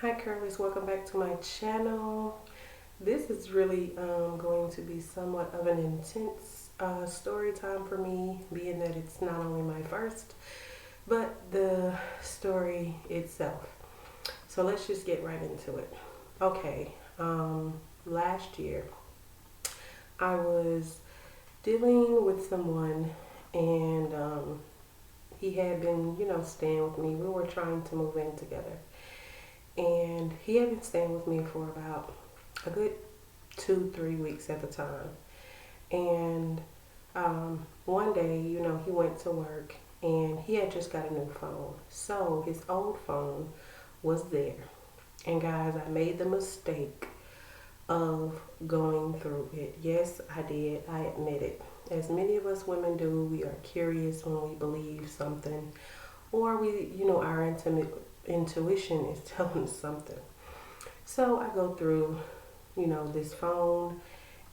Hi Curlis, welcome back to my channel. This is really going to be somewhat of an intense story time for me, being that it's not only my first, but the story itself. So let's just get right into it. Okay, last year I was dealing with someone and he had been, staying with me. We were trying to move in together. And he had been staying with me for about a good 2, 3 weeks at the time. And one day, he went to work and he had just got a new phone. So his old phone was there. And guys, I made the mistake of going through it. Yes, I did. I admit it. As many of us women do, we are curious when we believe something, or our intuition is telling us something. So I go through, this phone,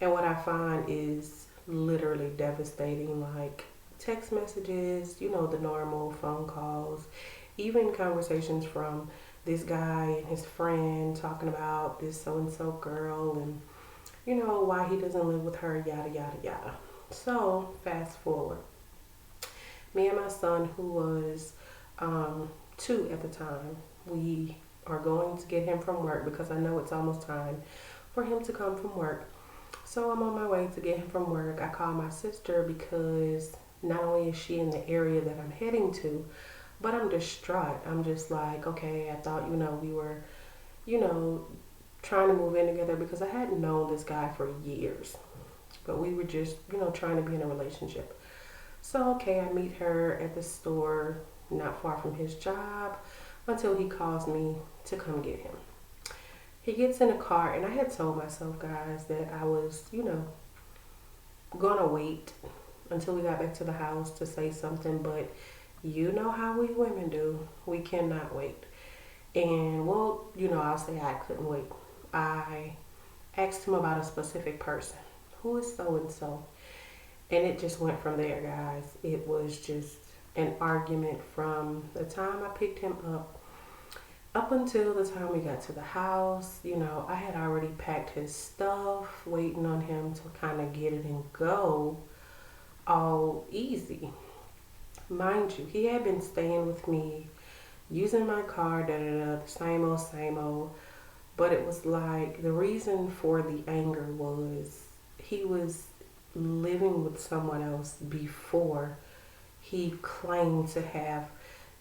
and what I find is literally devastating, like text messages, the normal phone calls, even conversations from this guy and his friend talking about this so and so girl and why he doesn't live with her, yada yada yada. So fast forward, me and my son, who was 2 at the time, we are going to get him from work because I know it's almost time for him to come from work. So I'm on my way to get him from work. I call my sister because not only is she in the area that I'm heading to, but I'm distraught. I'm just like, okay, I thought, we were, you know, trying to move in together because I hadn't known this guy for years. But we were just, trying to be in a relationship. So, okay, I meet her at the store not far from his job until he calls me to come get him. He gets in a car, and I had told myself, guys, that I was, gonna wait until we got back to the house to say something, but you know how we women do. We cannot wait. And well, I'll say I couldn't wait. I asked him about a specific person. Who is so and so? And it just went from there, guys. It was just an argument from the time I picked him up until the time we got to the house. I had already packed his stuff, waiting on him to kind of get it and go all easy. Mind you, he had been staying with me, using my car, da da da, the same old, same old. But it was like the reason for the anger was he was living with someone else before he claimed to have,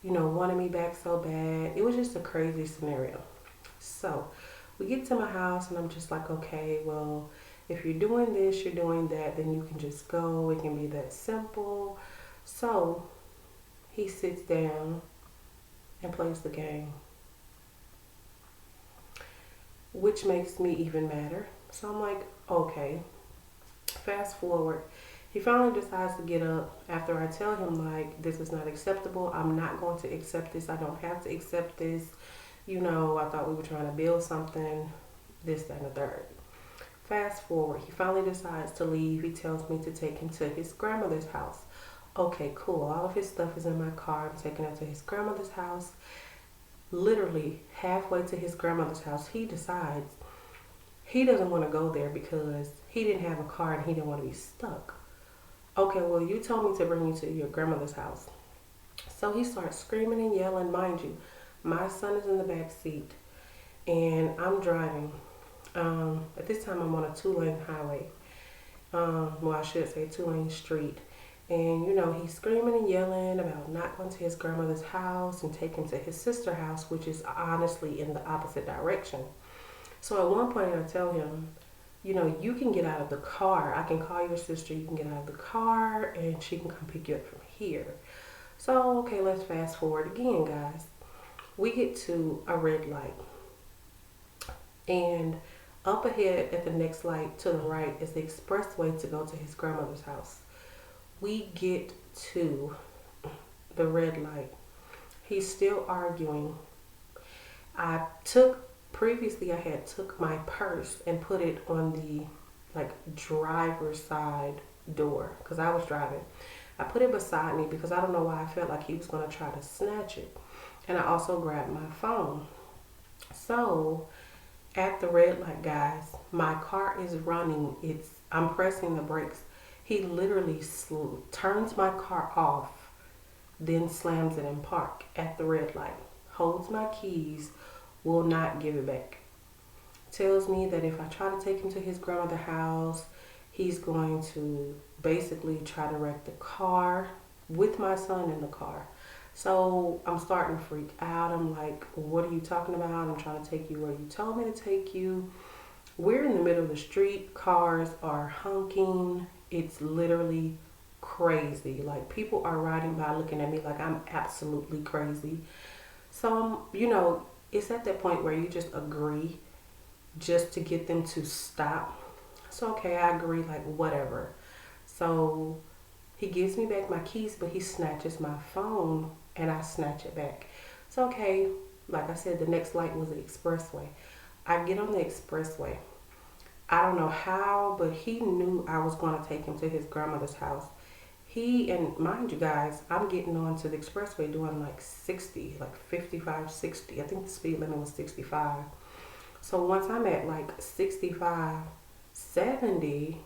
wanted me back so bad. It was just a crazy scenario. So we get to my house and I'm just like, okay, well, if you're doing this, you're doing that, then you can just go. It can be that simple. So he sits down and plays the game, which makes me even madder. So I'm like, okay, fast forward. He finally decides to get up after I tell him, like, this is not acceptable. I'm not going to accept this. I don't have to accept this. I thought we were trying to build something, this, that, and the third. Fast forward. He finally decides to leave. He tells me to take him to his grandmother's house. Okay, cool. All of his stuff is in my car. I'm taking him to his grandmother's house. Literally halfway to his grandmother's house, he decides he doesn't want to go there because he didn't have a car and he didn't want to be stuck. Okay, well, you told me to bring you to your grandmother's house. So he starts screaming and yelling. Mind you, my son is in the back seat and I'm driving. At this time, I'm on a 2-lane highway. Well, I should say 2-lane street. And, he's screaming and yelling about not going to his grandmother's house and taking to his sister's house, which is honestly in the opposite direction. So at one point, I tell him, you can get out of the car. I can call your sister. You can get out of the car and she can come pick you up from here. So, okay, let's fast forward again, guys. We get to a red light. And up ahead at the next light to the right is the expressway to go to his grandmother's house. We get to the red light. He's still arguing. Previously I had took my purse and put it on the driver's side door because I was driving. I put it beside me because I don't know why I felt like he was going to try to snatch it. And I also grabbed my phone. So at the red light, guys, my car is running. I'm pressing the brakes. He literally turns my car off, then slams it in park at the red light. Holds my keys, will not give it back. Tells me that if I try to take him to his grandmother's house, he's going to basically try to wreck the car with my son in the car. So I'm starting to freak out. I'm like, what are you talking about? I'm trying to take you where you told me to take you. We're in the middle of the street. Cars are honking. It's literally crazy. Like, people are riding by looking at me like I'm absolutely crazy. So, it's at that point where you just agree just to get them to stop. So, okay, I agree, like, whatever. So he gives me back my keys, but he snatches my phone and I snatch it back. So, okay, like I said, the next light was the expressway. I get on the expressway. I don't know how, but he knew I was going to take him to his grandmother's house. And mind you guys, I'm getting onto the expressway doing like 60, like 55, 60. I think the speed limit was 65. So once I'm at like 65, 70,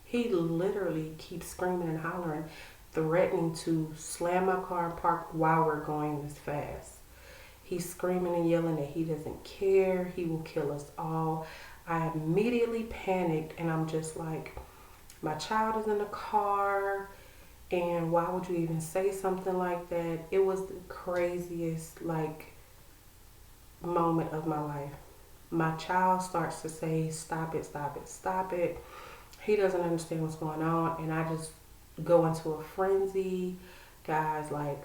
he literally keeps screaming and hollering, threatening to slam my car and park while we're going this fast. He's screaming and yelling that he doesn't care. He will kill us all. I immediately panicked and I'm just like, my child is in the car. And why would you even say something like that? It was the craziest, like, moment of my life. My child starts to say, stop it, stop it, stop it. He doesn't understand what's going on. And I just go into a frenzy. Guys, like,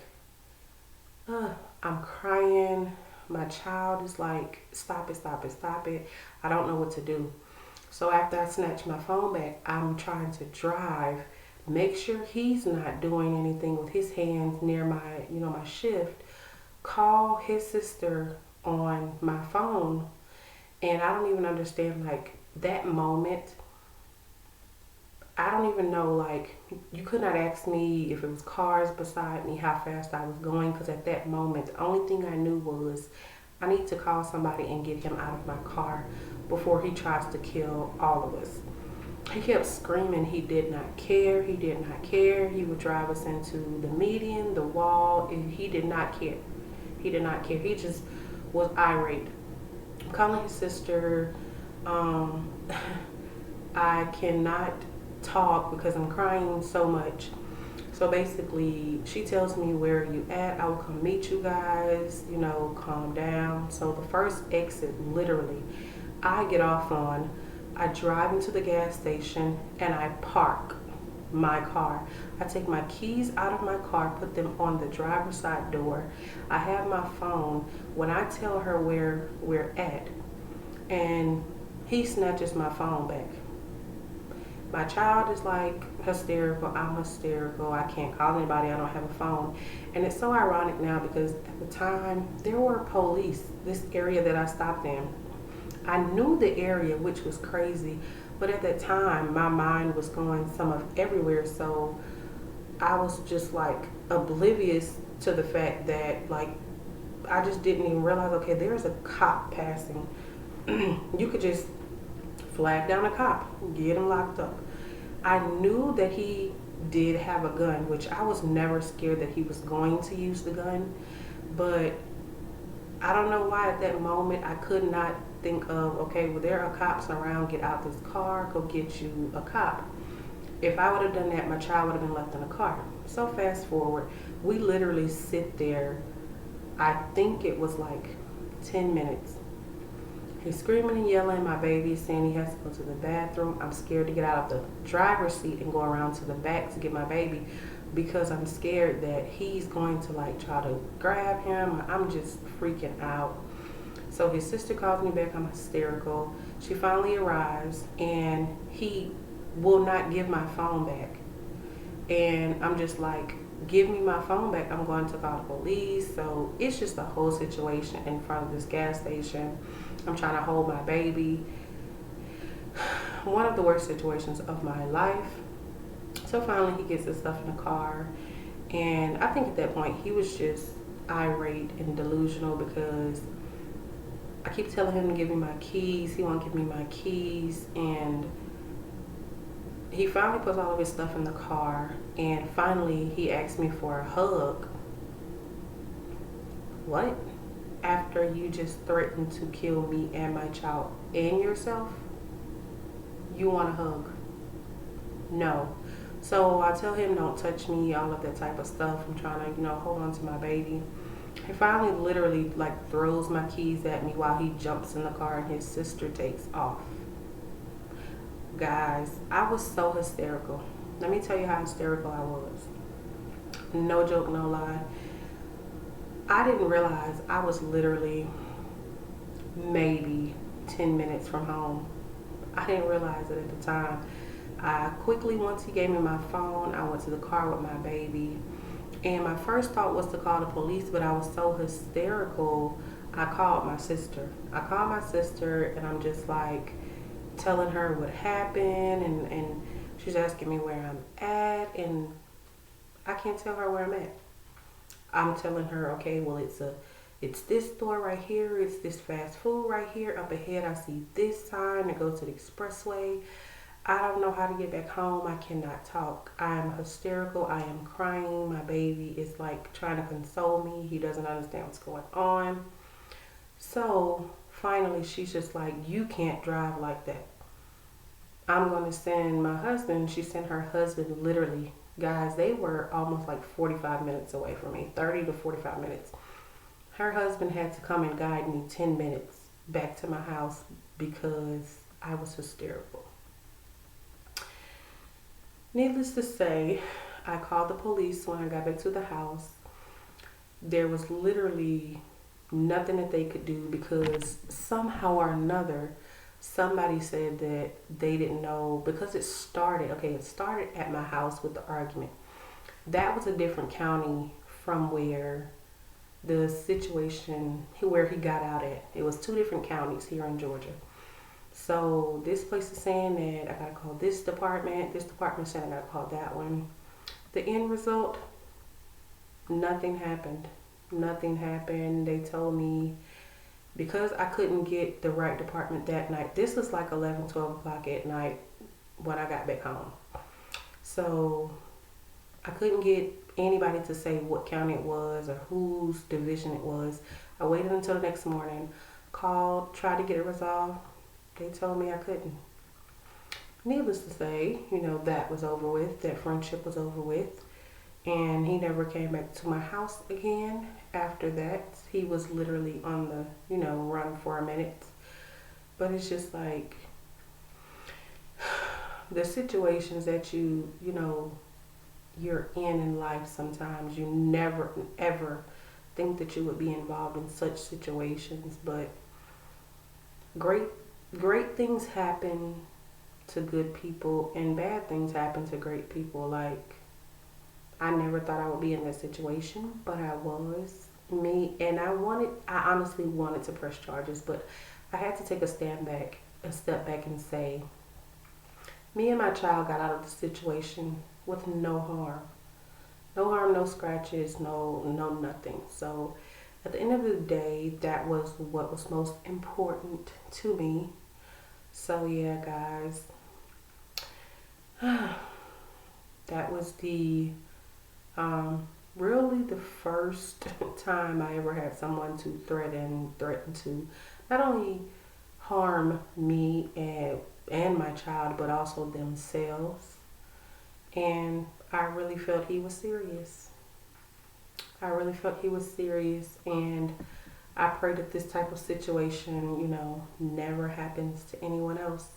I'm crying. My child is like, stop it, stop it, stop it. I don't know what to do. So after I snatch my phone back, I'm trying to drive, make sure he's not doing anything with his hands near my shift, call his sister on my phone. And I don't even understand, like, that moment. I don't even know, like, you could not ask me if it was cars beside me, how fast I was going, because at that moment, the only thing I knew was I need to call somebody and get him out of my car before he tries to kill all of us. He kept screaming he did not care, he did not care. He would drive us into the median, the wall, and he did not care. He did not care. He just was irate. I'm calling his sister. I cannot talk because I'm crying so much. So basically, she tells me, where are you at? I will come meet you guys, calm down. So the first exit, literally, I get off on, I drive into the gas station and I park my car. I take my keys out of my car, put them on the driver's side door. I have my phone. When I tell her where we're at, and he snatches my phone back. My child is like hysterical. I'm hysterical. I can't call anybody. I don't have a phone. And it's so ironic now because at the time there were police, this area that I stopped in. I knew the area, which was crazy, but at that time my mind was going some of everywhere. So I was just like oblivious to the fact that, like, I just didn't even realize, okay, there's a cop passing. You could just flag down a cop, get him locked up. I knew that he did have a gun, which I was never scared that he was going to use the gun, but I don't know why at that moment I could not think of, okay, well, there are cops around, get out this car, go get you a cop. If I would have done that, my child would have been left in the car. So fast forward, we literally sit there, I think it was like 10 minutes. He's screaming and yelling. My baby is saying he has to go to the bathroom. I'm scared to get out of the driver's seat and go around to the back to get my baby because I'm scared that he's going to, like, try to grab him. I'm just freaking out. So his sister calls me back. I'm hysterical. She finally arrives and he will not give my phone back. And I'm just like, give me my phone back. I'm going to call the police. So it's just a whole situation in front of this gas station. I'm trying to hold my baby. One of the worst situations of my life. So finally he gets his stuff in the car. And I think at that point he was just irate and delusional because I keep telling him to give me my keys. He won't give me my keys. And he finally puts all of his stuff in the car. And finally, he asked me for a hug. What? After you just threatened to kill me and my child and yourself? You want a hug? No. So I tell him, don't touch me, all of that type of stuff. I'm trying to, hold on to my baby. He finally literally like throws my keys at me while he jumps in the car and his sister takes off. Guys, I was so hysterical. Let me tell you how hysterical I was. No joke, no lie. I didn't realize I was literally maybe 10 minutes from home. I didn't realize it at the time. I quickly, once he gave me my phone, I went to the car with my baby. And my first thought was to call the police, but I was so hysterical, I called my sister. And I'm just like telling her what happened, and she's asking me where I'm at, and I can't tell her where I'm at. I'm telling her, okay, well, it's this store right here, it's this fast food right here. Up ahead, I see this sign to go to the expressway. I don't know how to get back home. I cannot talk. I am hysterical. I am crying. My baby is like trying to console me. He doesn't understand what's going on. So finally, she's just like, you can't drive like that. I'm going to send my husband. She sent her husband literally. Guys, they were almost like 45 minutes away from me, 30 to 45 minutes. Her husband had to come and guide me 10 minutes back to my house because I was hysterical. Needless to say, I called the police when I got back to the house. There was literally nothing that they could do because somehow or another, somebody said that they didn't know because it started at my house with the argument. That was a different county from where the situation, where he got out at. It was two different counties here in Georgia. So this place is saying that I gotta call this department saying I gotta call that one. The end result, nothing happened. They told me because I couldn't get the right department that night. This was like 11, 12 o'clock at night when I got back home. So I couldn't get anybody to say what county it was or whose division it was. I waited until the next morning, called, tried to get it resolved. They told me I couldn't. Needless to say, that was over with. That friendship was over with. And he never came back to my house again after that. He was literally on the, run for a minute. But it's just like the situations that you're in life sometimes. You never, ever think that you would be involved in such situations. But great things happen to good people and bad things happen to great people. Like, I never thought I would be in that situation, but I was. And I honestly wanted to press charges, but I had to take a step back and say, me and my child got out of the situation with no harm. No harm, no scratches, no nothing. So at the end of the day, that was what was most important to me. So yeah, guys, that was really the first time I ever had someone to threaten to not only harm me and my child, but also themselves. And I really felt he was serious. And I pray that this type of situation, never happens to anyone else.